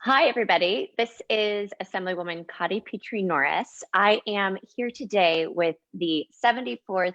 Hi, everybody. This is Assemblywoman Petrie-Norris. I am here today with the 74th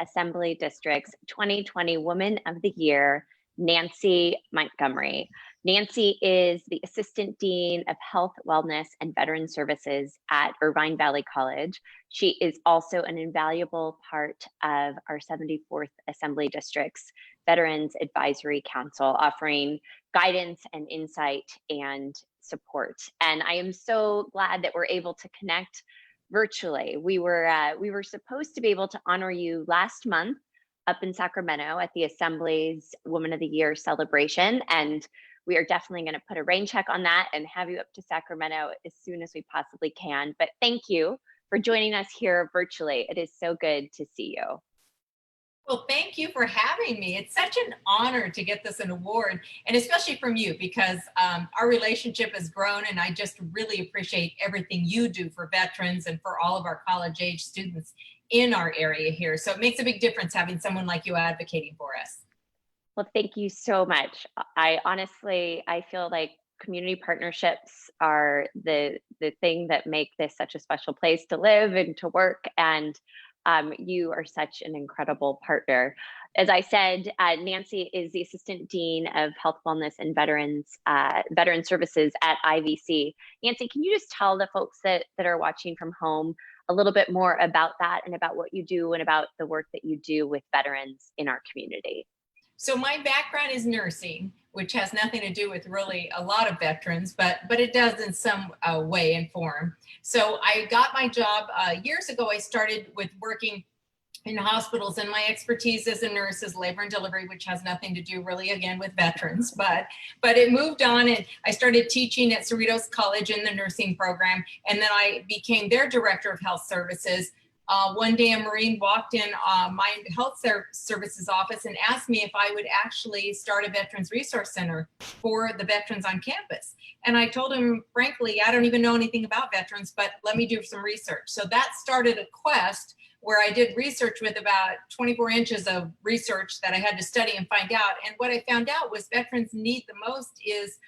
Assembly District's 2020 Woman of the Year, Nancy Montgomery. Nancy is the Assistant Dean of Health, Wellness, and Veteran Services at Irvine Valley College. She is also an invaluable part of our 74th Assembly District's Veterans Advisory Council, offering guidance and insight and support. And I am so glad that we're able to connect virtually. We were supposed to be able to honor you last month up in Sacramento at the Assembly's Woman of the Year celebration, and we are definitely going to put a rain check on that and have you up to Sacramento as soon as we possibly can. But thank you for joining us here virtually. It is so good to see you. Well, thank you for having me. It's such an honor to get this an award, and especially from you, because our relationship has grown, and I just really appreciate everything you do for veterans and for all of our college-age students in our area here. So it makes a big difference having someone like you advocating for us. Well, thank you so much. I feel like community partnerships are the thing that make this such a special place to live and to work. And you are such an incredible partner. As I said, Nancy is the Assistant Dean of Health, Wellness, and Veteran Services at IVC. Nancy, can you just tell the folks that are watching from home a little bit more about that and about what you do and about the work that you do with veterans in our community? So my background is nursing, which has nothing to do with really a lot of veterans, but it does in some way and form. So I got my job years ago. I started with working in hospitals, and my expertise as a nurse is labor and delivery, which has nothing to do really again with veterans, but it moved on, and I started teaching at Cerritos College in the nursing program, and then I became their director of health services. One day a Marine walked in my health services office and asked me if I would actually start a Veterans Resource Center for the veterans on campus. And I told him, frankly, I don't even know anything about veterans, but let me do some research. So that started a quest where I did research with about 24 inches of research that I had to study and find out. And what I found out was veterans need the most is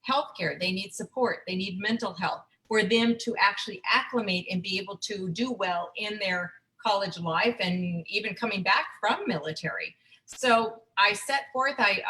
healthcare. They need support. They need mental health, for them to actually acclimate and be able to do well in their college life and even coming back from military. So I set forth, I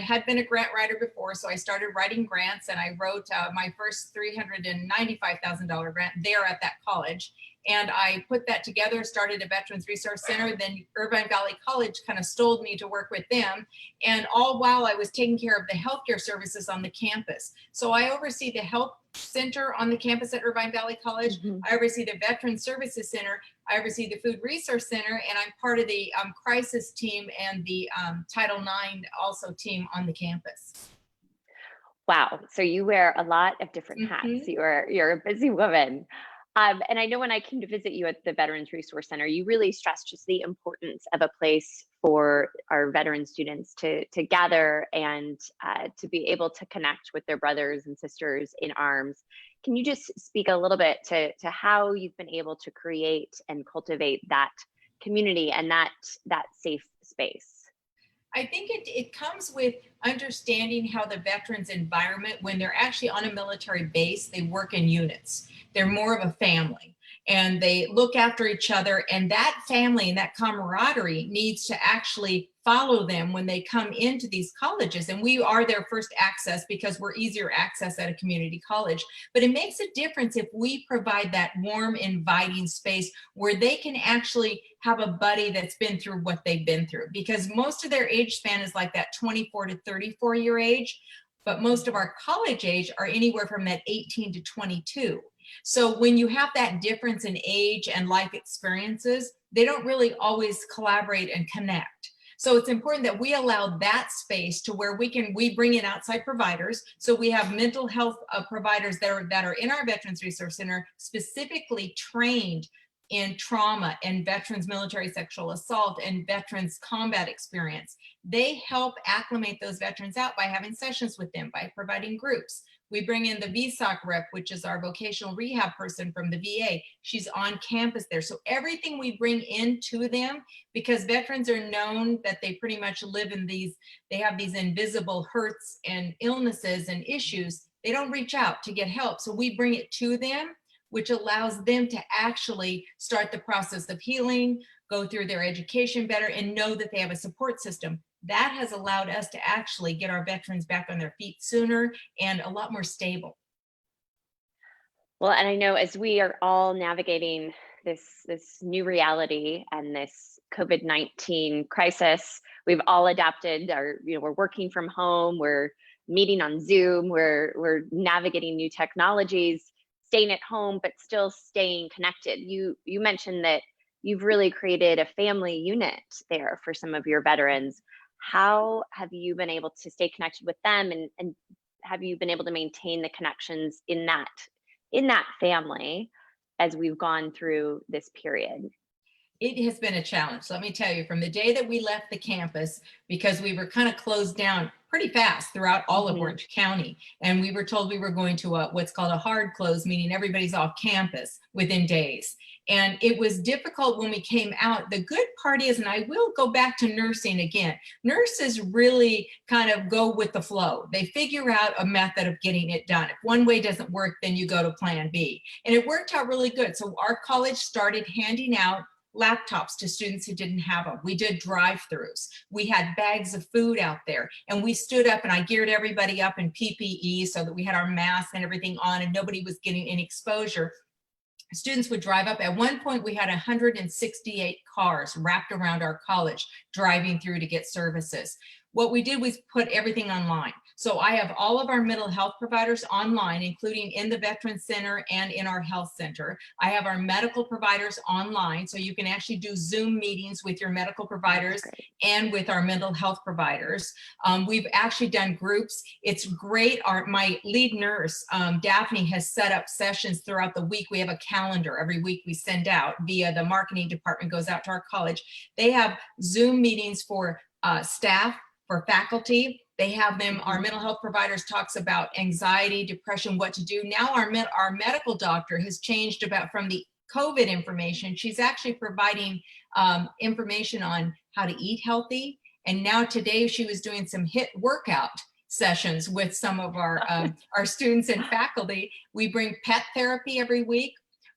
had been a grant writer before, so I started writing grants, and I wrote my first $395,000 grant there at that college. And I put that together, started a Veterans Resource Center. Then Irvine Valley College kind of stole me to work with them. And all while I was taking care of the healthcare services on the campus. So I oversee the health center on the campus at Irvine Valley College. I oversee the Veterans Services Center. I oversee the Food Resource Center, and I'm part of the crisis team and the Title IX also team on the campus. Wow. So you wear a lot of different hats. You're a busy woman. And I know when I came to visit you at the Veterans Resource Center, you really stressed just the importance of a place for our veteran students to gather and to be able to connect with their brothers and sisters in arms. Can you just speak a little bit to how you've been able to create and cultivate that community and that safe space? I think it comes with understanding how the veterans environment, when they're actually on a military base, they work in units. They're more of a family, and they look after each other, and that family and that camaraderie needs to actually follow them when they come into these colleges. And we are their first access because we're easier access at a community college. But it makes a difference if we provide that warm, inviting space where they can actually have a buddy that's been through what they've been through, because most of their age span is like that 24 to 34 year age, but most of our college age are anywhere from that 18 to 22. So when you have that difference in age and life experiences, they don't really always collaborate and connect. So it's important that we allow that space to where we bring in outside providers. So we have mental health providers that are in our Veterans Resource Center, specifically trained in trauma and veterans military sexual assault and veterans combat experience. They help acclimate those veterans out by having sessions with them, by providing groups. We bring in the VSOC rep, which is our vocational rehab person from the VA. She's on campus there. So everything we bring into them, because veterans are known that they pretty much live in they have these invisible hurts and illnesses and issues they don't reach out to get help. So we bring it to them, which allows them to actually start the process of healing, go through their education better, and know that they have a support system. That has allowed us to actually get our veterans back on their feet sooner and a lot more stable. Well, and I know as we are all navigating this new reality and this COVID-19 crisis, we've all adapted. We're working from home, we're meeting on Zoom, we're navigating new technologies, staying at home, but still staying connected. You mentioned that you've really created a family unit there for some of your veterans. How have you been able to stay connected with them, and have you been able to maintain the connections in that family as we've gone through this period? It has been a challenge. Let me tell you, from the day that we left the campus, because we were kind of closed down pretty fast throughout all of Orange County, and we were told we were going to what's called a hard close, meaning everybody's off campus within days. And it was difficult when we came out. The good part is, and I will go back to nursing again, nurses really kind of go with the flow. They figure out a method of getting it done. If one way doesn't work, then you go to plan B. And it worked out really good. So our college started handing out laptops to students who didn't have them. We did drive-throughs. We had bags of food out there, and we stood up, and I geared everybody up in PPE so that we had our masks and everything on, and nobody was getting any exposure. Students would drive up. At one point, we had 168 cars wrapped around our college driving through to get services. What we did was put everything online. So I have all of our mental health providers online, including in the Veterans Center and in our health center. I have our medical providers online, so you can actually do Zoom meetings with your medical providers and with our mental health providers. We've actually done groups. It's great. My lead nurse, Daphne, has set up sessions throughout the week. We have a calendar every week we send out via the marketing department, goes out to our college. They have Zoom meetings for staff, for faculty. They have them, our mental health providers talks about anxiety, depression, what to do. Now our medical doctor has changed from the COVID information. She's actually providing information on how to eat healthy. And now today she was doing some HIIT workout sessions with some of our students and faculty. We bring pet therapy every week.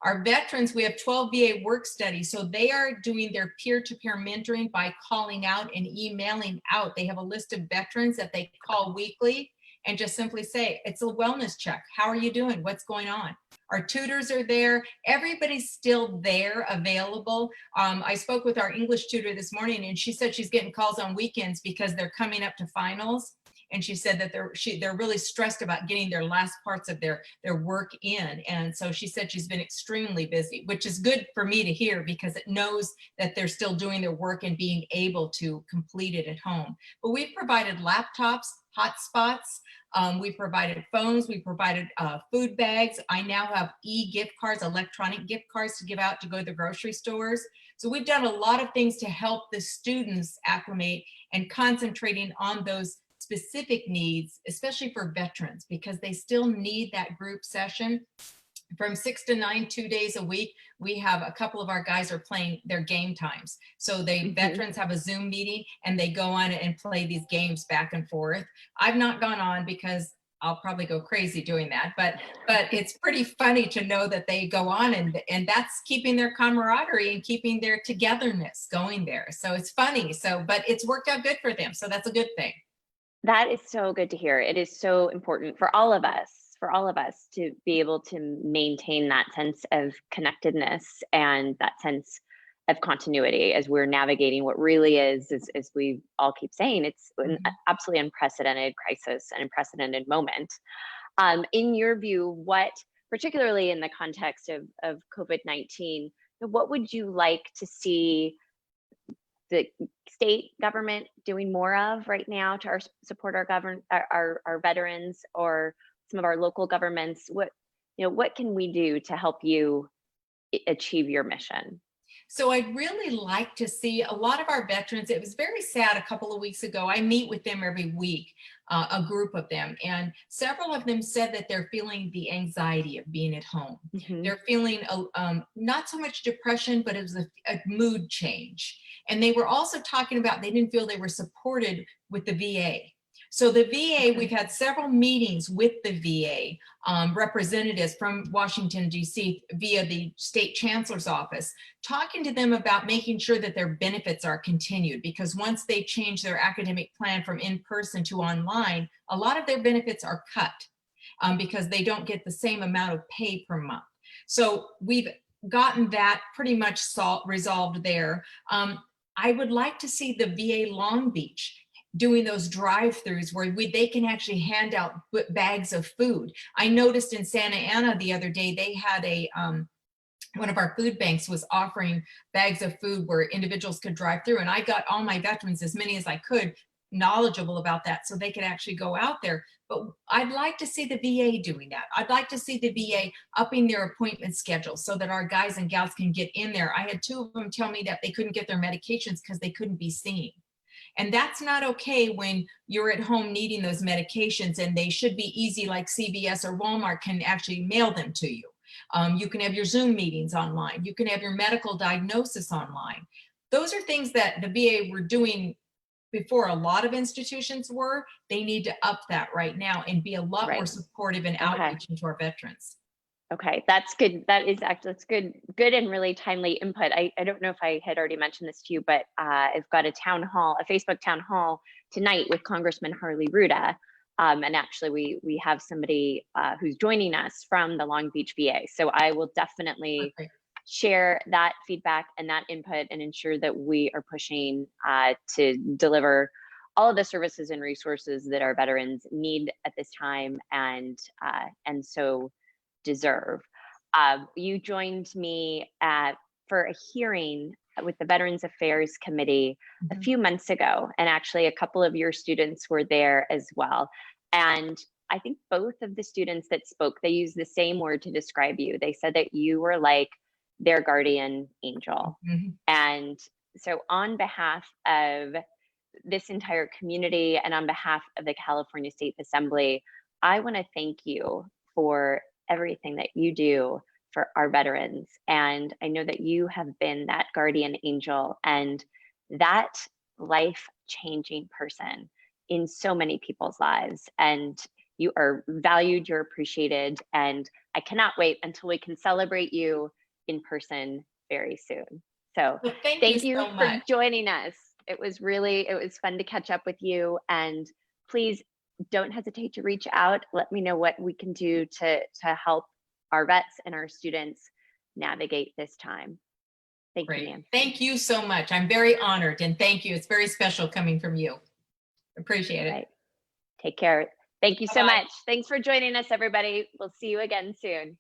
Our veterans, we have 12 VA work studies, so they are doing their peer-to-peer mentoring by calling out and emailing out. They have a list of veterans that they call weekly and just simply say, it's a wellness check. How are you doing? What's going on? Our tutors are there. Everybody's still there, available. I spoke with our English tutor this morning, and she said she's getting calls on weekends because they're coming up to finals. And she said that they're really stressed about getting their last parts of their work in. And so she said she's been extremely busy, which is good for me to hear because it knows that they're still doing their work and being able to complete it at home. But we've provided laptops, hotspots. We provided phones, we provided food bags. I now have e-gift cards, electronic gift cards to give out to go to the grocery stores. So we've done a lot of things to help the students acclimate and concentrating on those specific needs, especially for veterans, because they still need that group session. From 6 to 9, 2 days a week, we have a couple of our guys are playing their game times. So veterans have a Zoom meeting and they go on and play these games back and forth. I've not gone on because I'll probably go crazy doing that, but it's pretty funny to know that they go on and that's keeping their camaraderie and keeping their togetherness going there. So it's funny. But it's worked out good for them. So that's a good thing. That is so good to hear. It is so important for all of us to be able to maintain that sense of connectedness and that sense of continuity as we're navigating what really is, as we all keep saying, it's an absolutely unprecedented crisis, an unprecedented moment. In your view, what, particularly in the context of COVID-19, what would you like to see the state government doing more of right now to support our veterans, or some of our local governments? What can we do to help you achieve your mission? So I'd really like to see a lot of our veterans. It was very sad a couple of weeks ago. I meet with them every week, a group of them, and several of them said that they're feeling the anxiety of being at home. They're feeling not so much depression, but it was a mood change. And they were also talking about they didn't feel they were supported with the VA. So the VA, we've had several meetings with the VA representatives from Washington, D.C. via the state chancellor's office, talking to them about making sure that their benefits are continued, because once they change their academic plan from in-person to online, a lot of their benefits are cut because they don't get the same amount of pay per month. So we've gotten that pretty much resolved there. I would like to see the VA Long Beach doing those drive-throughs where they can actually hand out bags of food. I noticed in Santa Ana the other day, they had a, one of our food banks was offering bags of food where individuals could drive through, and I got all my veterans, as many as I could, knowledgeable about that so they could actually go out there. But I'd like to see the VA doing that. I'd like to see the VA upping their appointment schedule so that our guys and gals can get in there. I had 2 of them tell me that they couldn't get their medications because they couldn't be seen. And that's not okay when you're at home needing those medications, and they should be easy, like CVS or Walmart can actually mail them to you. You can have your Zoom meetings online. You can have your medical diagnosis online. Those are things that the VA were doing before a lot of institutions were. They need to up that right now and be a lot more supportive and outreach into our veterans. Okay, that's good. That's good and really timely input. I don't know if I had already mentioned this to you, but I've got a town hall, a Facebook town hall tonight with Congressman Harley Ruda. And actually we have somebody who's joining us from the Long Beach VA. So I will definitely share that feedback and that input and ensure that we are pushing to deliver all of the services and resources that our veterans need at this time and so deserve. You joined me for a hearing with the Veterans Affairs Committee a few months ago, and actually a couple of your students were there as well. And I think both of the students that spoke, they used the same word to describe you. They said that you were like their guardian angel. And so on behalf of this entire community and on behalf of the California State Assembly, I want to thank you for everything that you do for our veterans. And I know that you have been that guardian angel and that life-changing person in so many people's lives. And you are valued, you're appreciated, and I cannot wait until we can celebrate you in person very soon. So well, thank you so for much. joining us. It was fun to catch up with you, and please don't hesitate to reach out. Let me know what we can do to help our vets and our students navigate this time. Thank you, Nancy. Thank you so much. I'm very honored, and thank you. It's very special coming from you. Appreciate it. Take care. Thank you so much. Thanks for joining us, everybody. We'll see you again soon.